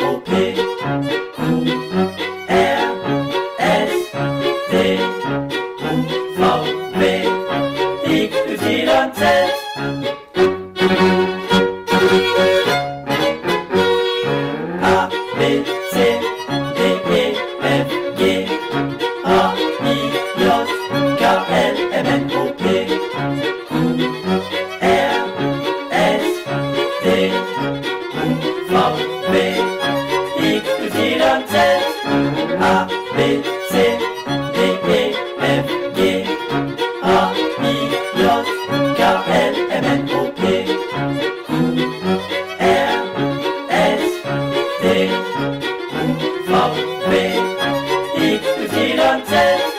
O, P, Q, R, S, T, U, V, W, X, Y, Z. A, B, C, D, E, F, G, H, I, J, K, L, M, N, O, P, Q, R, S, T, U, V, W, X, Y, Z. A, B, C, D, E, F, G, H, I, J, K, L, M, N, O, P, Q, R, S, T, U, V, W, X, Y, Z.